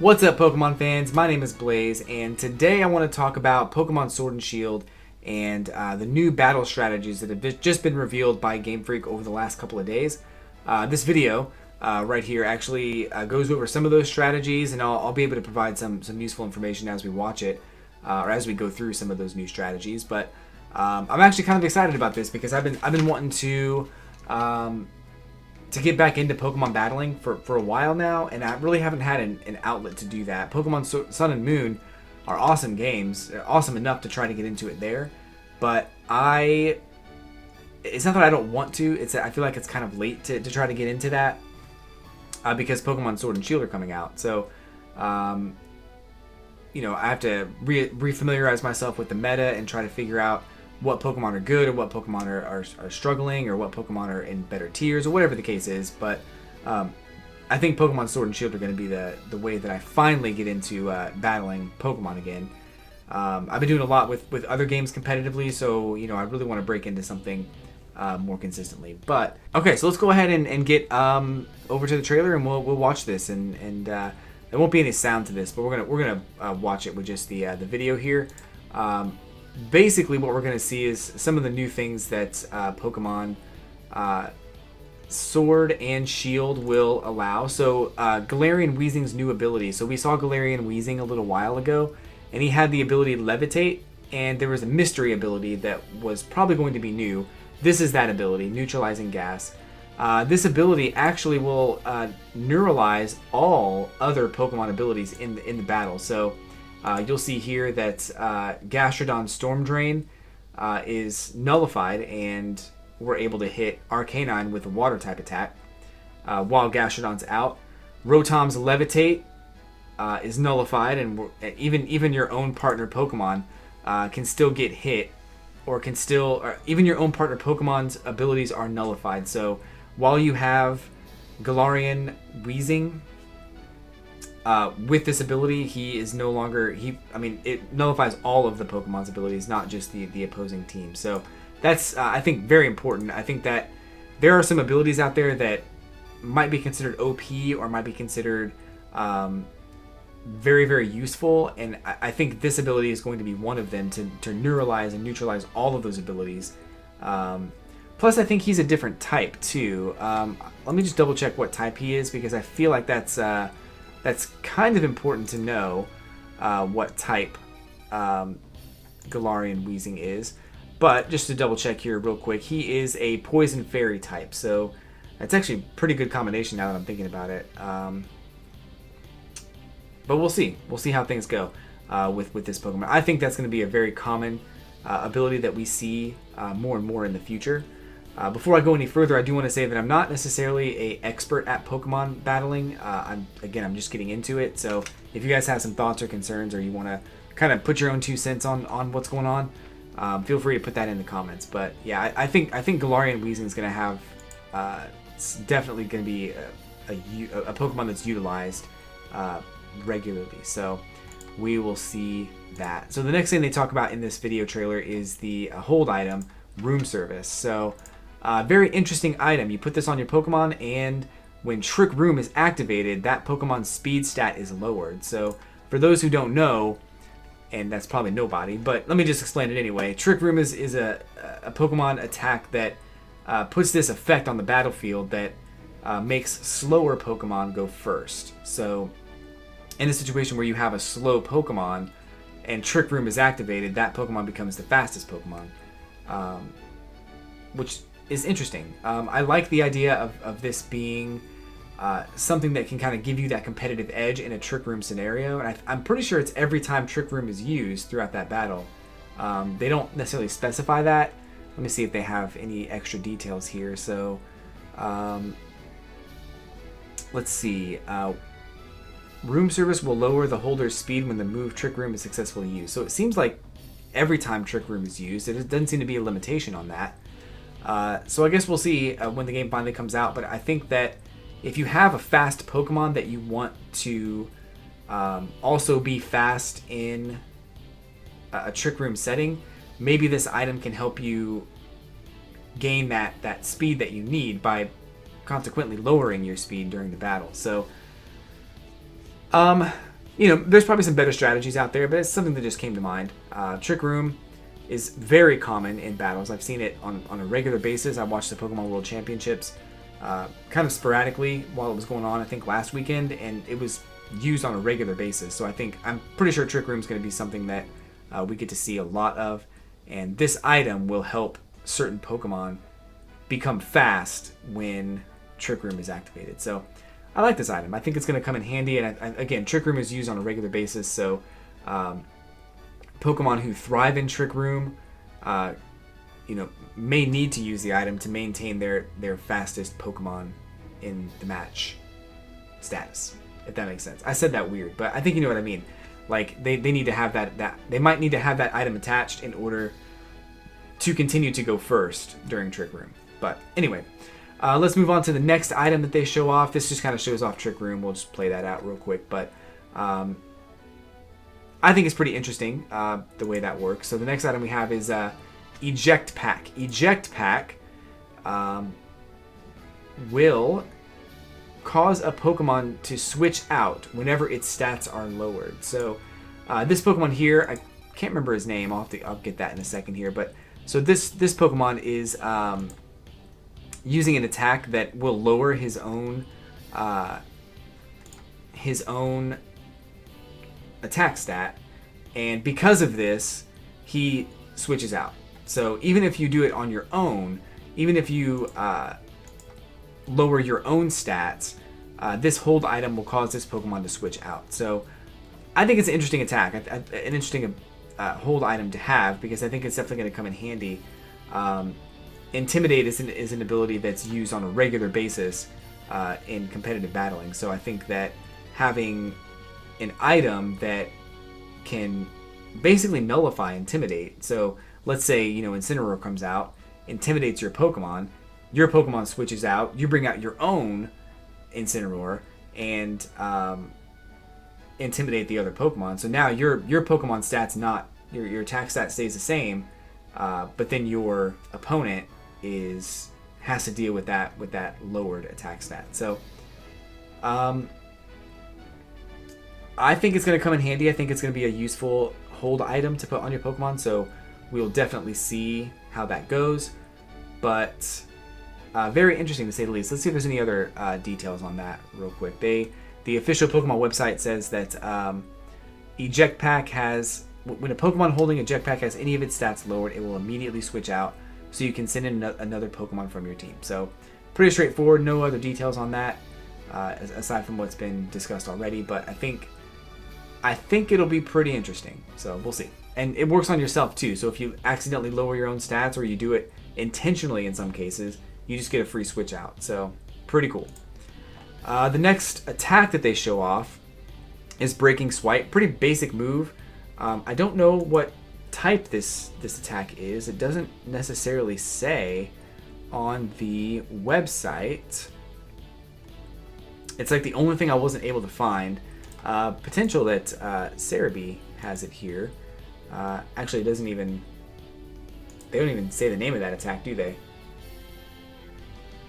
What's up, Pokemon fans? My name is Blaze, and today I want to talk about Pokemon Sword and Shield and the new battle strategies that have just been revealed by Game Freak over the last couple of days. This video right here actually goes over some of those strategies, and I'll be able to provide some useful information as we watch it, or as we go through some of those new strategies. But I'm actually kind of excited about this because I've been wanting to get back into Pokemon battling for a while now, and I really haven't had an outlet to do that. Pokemon Sun and Moon are awesome games. They're awesome enough to try to get into it there, but it's not that I don't want to, it's that I feel like it's kind of late to try to get into that because Pokemon Sword and Shield are coming out. So, I have to refamiliarize myself with the meta and try to figure out what Pokemon are good or what Pokemon are struggling or what Pokemon are in better tiers or whatever the case is. But I think Pokemon Sword and Shield are going to be the way that I finally get into battling Pokemon again. I've been doing a lot with other games competitively, so I really want to break into something more consistently. But okay, so let's go ahead and get over to the trailer, and we'll watch this. And there won't be any sound to this, but we're gonna watch it with just the video here. Basically, what we're going to see is some of the new things that Pokemon Sword and Shield will allow. So, Galarian Weezing's new ability. So, we saw Galarian Weezing a little while ago, and he had the ability to levitate, and there was a mystery ability that was probably going to be new. This is that ability, Neutralizing Gas. This ability actually will neuralize all other Pokemon abilities in the battle. So, you'll see here that Gastrodon Storm Drain is nullified, and we're able to hit Arcanine with a water type attack while Gastrodon's out. Rotom's Levitate is nullified, and even your own partner Pokemon can still get hit, or even your own partner Pokemon's abilities are nullified. So while you have Galarian Weezing with this ability, he is no longer it nullifies all of the Pokemon's abilities, not just the opposing team. So that's I think very important. I think that there are some abilities out there that might be considered OP or might be considered very, very useful, and I think this ability is going to be one of them to neuralize and neutralize all of those abilities. Plus, I think he's a different type too. Let me just double check what type he is, because I feel like that's kind of important to know what type Galarian Weezing is. But just to double check here real quick, he is a Poison Fairy type. So that's actually a pretty good combination now that I'm thinking about it. But we'll see. We'll see how things go with this Pokemon. I think that's going to be a very common ability that we see more and more in the future. Before I go any further, I do want to say that I'm not necessarily an expert at Pokemon battling. I'm just getting into it. So if you guys have some thoughts or concerns, or you want to kind of put your own 2 cents on what's going on, feel free to put that in the comments. But yeah, I think Galarian Weezing is going to have it's definitely going to be a Pokemon that's utilized regularly. So we will see that. So the next thing they talk about in this video trailer is the hold item, Room Service. So very interesting item. You put this on your Pokemon, and when Trick Room is activated, that Pokemon's speed stat is lowered. So for those who don't know, and that's probably nobody, but let me just explain it anyway. Trick Room is a Pokemon attack that puts this effect on the battlefield that makes slower Pokemon go first. So in a situation where you have a slow Pokemon and Trick Room is activated, that Pokemon becomes the fastest Pokemon, which is interesting. I like the idea of this being something that can kind of give you that competitive edge in a Trick Room scenario. And I'm pretty sure it's every time Trick Room is used throughout that battle. They don't necessarily specify that. Let me see if they have any extra details here. So let's see. Room Service will lower the holder's speed when the move Trick Room is successfully used. So it seems like every time Trick Room is used, it doesn't seem to be a limitation on that. So I guess we'll see when the game finally comes out. But I think that if you have a fast Pokemon that you want to also be fast in a Trick Room setting, maybe this item can help you gain that speed that you need by consequently lowering your speed during the battle. So there's probably some better strategies out there, but it's something that just came to mind. Trick Room is very common in battles. I've seen it on a regular basis. I watched the Pokemon World Championships kind of sporadically while it was going on, I think last weekend, and it was used on a regular basis. So I'm pretty sure Trick Room is going to be something that we get to see a lot of, and this item will help certain Pokemon become fast when Trick Room is activated. So I like this item. I think it's going to come in handy, and again, Trick Room is used on a regular basis, so Pokemon who thrive in Trick Room, may need to use the item to maintain their fastest Pokemon in the match status, if that makes sense. I said that weird, but I think you know what I mean. Like, they need to have that they might need to have that item attached in order to continue to go first during Trick Room. But anyway, let's move on to the next item that they show off. This just kind of shows off Trick Room. We'll just play that out real quick, but I think it's pretty interesting the way that works. So the next item we have is Eject Pack. Eject Pack will cause a Pokemon to switch out whenever its stats are lowered. So this Pokemon here, I can't remember his name. I'll get that in a second here. But so this Pokemon is using an attack that will lower his own attack stat, and because of this, he switches out. So even if you do it on your own, even if you lower your own stats, this hold item will cause this Pokemon to switch out. So I think it's an interesting attack, an interesting hold item to have, because I think it's definitely going to come in handy. Intimidate is an ability that's used on a regular basis in competitive battling. So I think that having an item that can basically nullify Intimidate. So let's say, Incineroar comes out, intimidates your Pokemon switches out, you bring out your own Incineroar and intimidate the other Pokemon. So now your Pokemon stats your attack stat stays the same, but then your opponent has to deal with that lowered attack stat. So I think it's going to come in handy. I think it's going to be a useful hold item to put on your Pokemon, so we'll definitely see how that goes. But very interesting to say the least. Let's see if there's any other details on that real quick. The official Pokemon website says that Eject Pack has, when a Pokemon holding Eject Pack has any of its stats lowered, it will immediately switch out, so you can send in another Pokemon from your team. So pretty straightforward. No other details on that aside from what's been discussed already. But I think it'll be pretty interesting. So we'll see. And it works on yourself too. So if you accidentally lower your own stats, or you do it intentionally in some cases, you just get a free switch out. So pretty cool. The next attack that they show off is Breaking Swipe. Pretty basic move. I don't know what type this attack is. It doesn't necessarily say on the website. It's like the only thing I wasn't able to find. Potential that Cerebi has it here. Actually, they don't even say the name of that attack, do they?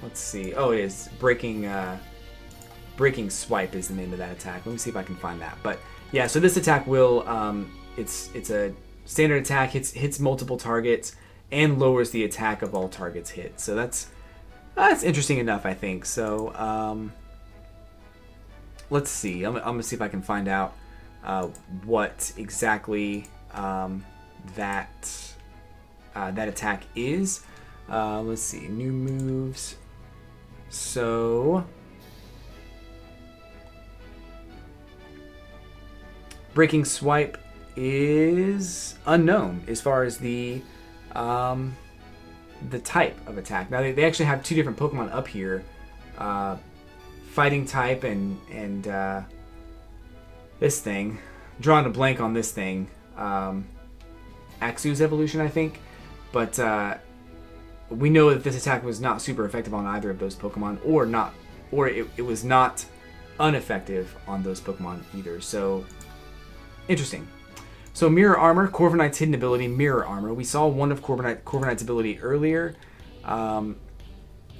Let's see. Oh, it is Breaking Swipe is the name of that attack. Let me see if I can find that. But yeah, so this attack will it's a standard attack, hits multiple targets and lowers the attack of all targets hit. So that's interesting enough, I think. So let's see. I'm gonna see if I can find out what exactly that attack is. Let's see. New moves. So Breaking Swipe is unknown as far as the type of attack. Now they actually have two different Pokemon up here. Fighting type and this thing. I'm drawing a blank on this thing. Axew's evolution, I think. But we know that this attack was not super effective on either of those Pokemon, or it was not ineffective on those Pokemon either. So interesting. So Mirror Armor, Corviknight's hidden ability, Mirror Armor. We saw one of Corviknight's ability earlier, and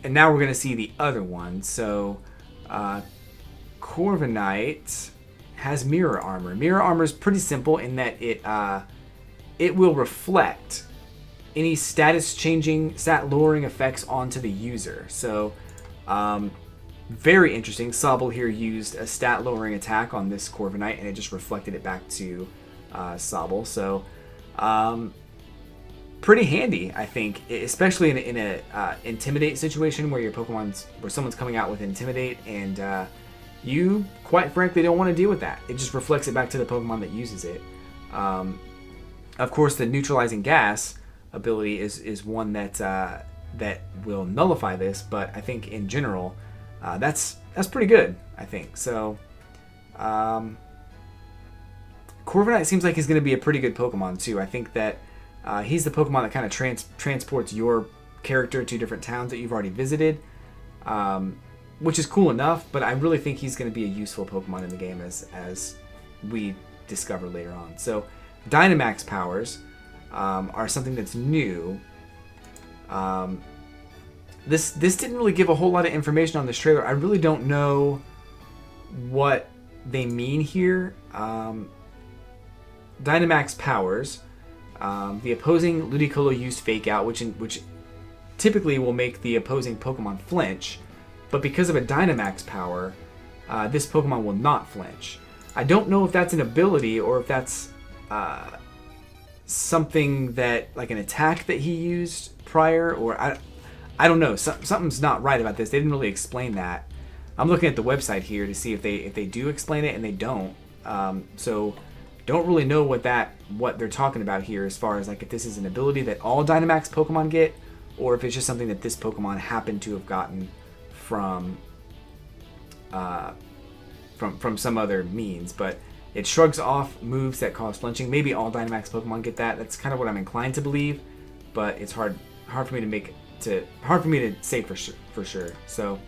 now we're going to see the other one. So Corviknight has Mirror Armor. Mirror Armor is pretty simple in that it will reflect any status changing, stat lowering effects onto the user. So, very interesting. Sobble here used a stat lowering attack on this Corviknight, and it just reflected it back to Sobble. So, pretty handy, I think, especially in a Intimidate situation where someone's coming out with Intimidate, and you quite frankly don't want to deal with that. It just reflects it back to the Pokemon that uses it. Of course, the Neutralizing Gas ability is one that will nullify this, but I think in general, that's pretty good, I think. So, Corviknight seems like he's going to be a pretty good Pokemon too. I think that he's the Pokemon that kind of transports your character to different towns that you've already visited, which is cool enough, but I really think he's going to be a useful Pokemon in the game as we discover later on. So, Dynamax powers are something that's new. This didn't really give a whole lot of information on this trailer. I really don't know what they mean here. Dynamax powers. The opposing Ludicolo used Fake Out, which typically will make the opposing Pokemon flinch, but because of a Dynamax power, this Pokemon will not flinch. I don't know if that's an ability or if that's something that, like an attack that he used prior, or I don't know. Something's not right about this. They didn't really explain that. I'm looking at the website here to see if they do explain it, and they don't. So don't really know what they're talking about here as far as like if this is an ability that all Dynamax Pokemon get, or if it's just something that this Pokemon happened to have gotten from some other means. But it shrugs off moves that cause flinching. Maybe all Dynamax Pokemon get that. That's kind of what I'm inclined to believe, but it's hard for me to say for sure. So,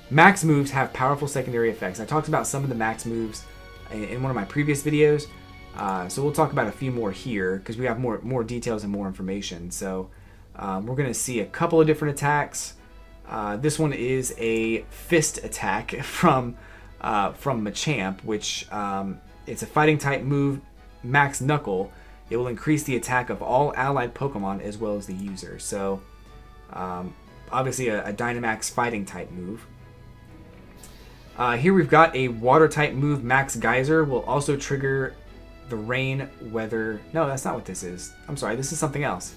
max moves have powerful secondary effects. I talked about some of the max moves in one of my previous videos, so we'll talk about a few more here because we have more details and more information. So, we're going to see a couple of different attacks. This one is a fist attack from Machamp, which it's a fighting type move, Max Knuckle. It will increase the attack of all allied Pokemon as well as the user. So, obviously a Dynamax fighting type move. Here we've got a water type move, Max Geyser, will also trigger the rain weather. No, that's not what this is. I'm sorry, this is something else.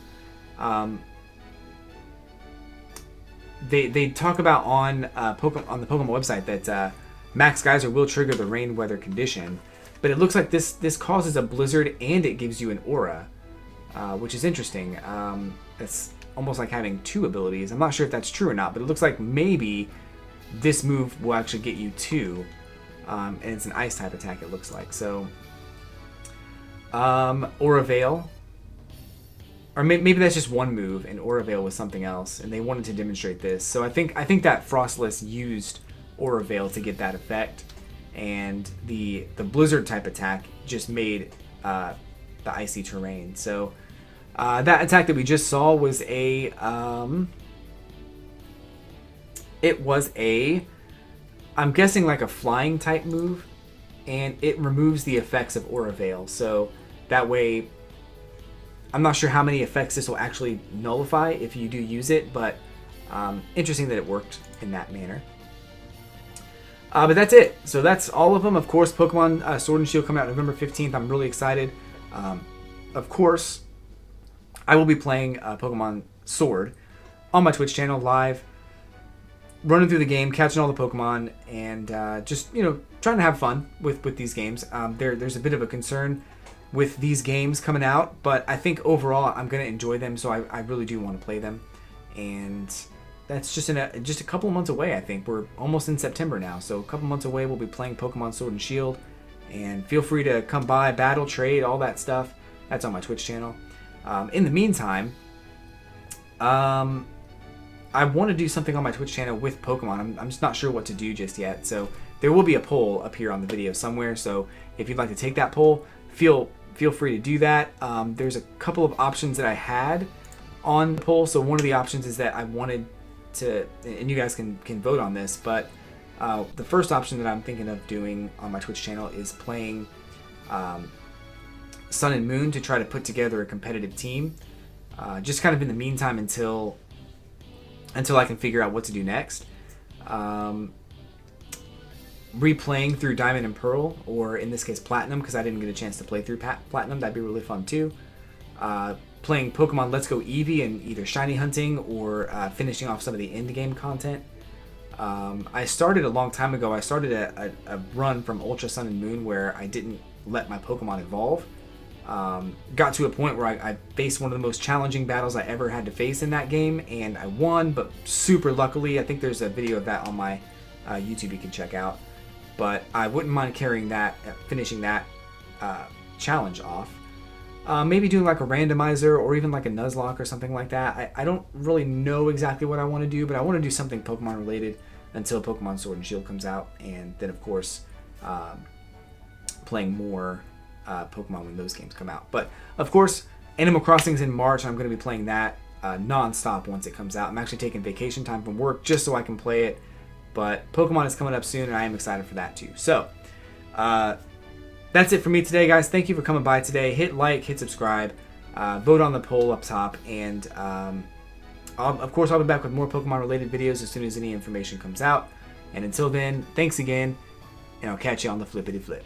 They talk about on the Pokemon website that Max Geyser will trigger the rain weather condition, but it looks like this causes a blizzard and it gives you an aura, which is interesting. It's almost like having two abilities. I'm not sure if that's true or not, but it looks like maybe this move will actually get you two, and it's an ice type attack, it looks like. So, Aura Veil, or maybe that's just one move, and Aura Veil was something else, and they wanted to demonstrate this. So I think that Frostless used Aura Veil to get that effect, and the Blizzard type attack just made the icy terrain. So that attack that we just saw was I'm guessing like a flying type move, and it removes the effects of Aura Veil. So that way, I'm not sure how many effects this will actually nullify if you do use it, but interesting that it worked in that manner. But that's it. So that's all of them. Of course, Pokemon Sword and Shield coming out November 15th. I'm really excited. Of course, I will be playing Pokemon Sword on my Twitch channel live, running through the game, catching all the Pokemon, and just trying to have fun with these games. There's a bit of a concern with these games coming out, but I think overall I'm going to enjoy them, so I really do want to play them. And that's just a couple of months away, I think. We're almost in September now, so a couple months away we'll be playing Pokemon Sword and Shield. And feel free to come by, battle, trade, all that stuff. That's on my Twitch channel. In the meantime, I want to do something on my Twitch channel with Pokemon. I'm just not sure what to do just yet. So there will be a poll up here on the video somewhere. So if you'd like to take that poll, feel free to do that. There's a couple of options that I had on the poll. So one of the options is that I wanted to, and you guys can vote on this, but The first option that I'm thinking of doing on my Twitch channel is playing Sun and Moon to try to put together a competitive team. Just kind of in the meantime until I can figure out what to do next. Replaying through Diamond and Pearl, or in this case Platinum, because I didn't get a chance to play through Platinum. That'd be really fun too. Playing Pokemon Let's Go Eevee and either shiny hunting or finishing off some of the end game content. I started a long time ago. I started a run from Ultra Sun and Moon where I didn't let my Pokemon evolve. Got to a point where I faced one of the most challenging battles I ever had to face in that game, and I won, but super luckily. I think there's a video of that on my YouTube you can check out. But I wouldn't mind carrying that, finishing that challenge off. Maybe doing like a randomizer or even like a Nuzlocke or something like that. I don't really know exactly what I want to do, but I want to do something Pokemon related until Pokemon Sword and Shield comes out. And then, of course, playing more Pokemon when those games come out. But, of course, Animal Crossing's in March. I'm going to be playing that non-stop once it comes out. I'm actually taking vacation time from work just so I can play it. But Pokemon is coming up soon, and I am excited for that too. So, that's it for me today, guys. Thank you for coming by today. Hit like, hit subscribe, vote on the poll up top, and of course, I'll be back with more Pokemon-related videos as soon as any information comes out. And until then, thanks again, and I'll catch you on the flippity flip.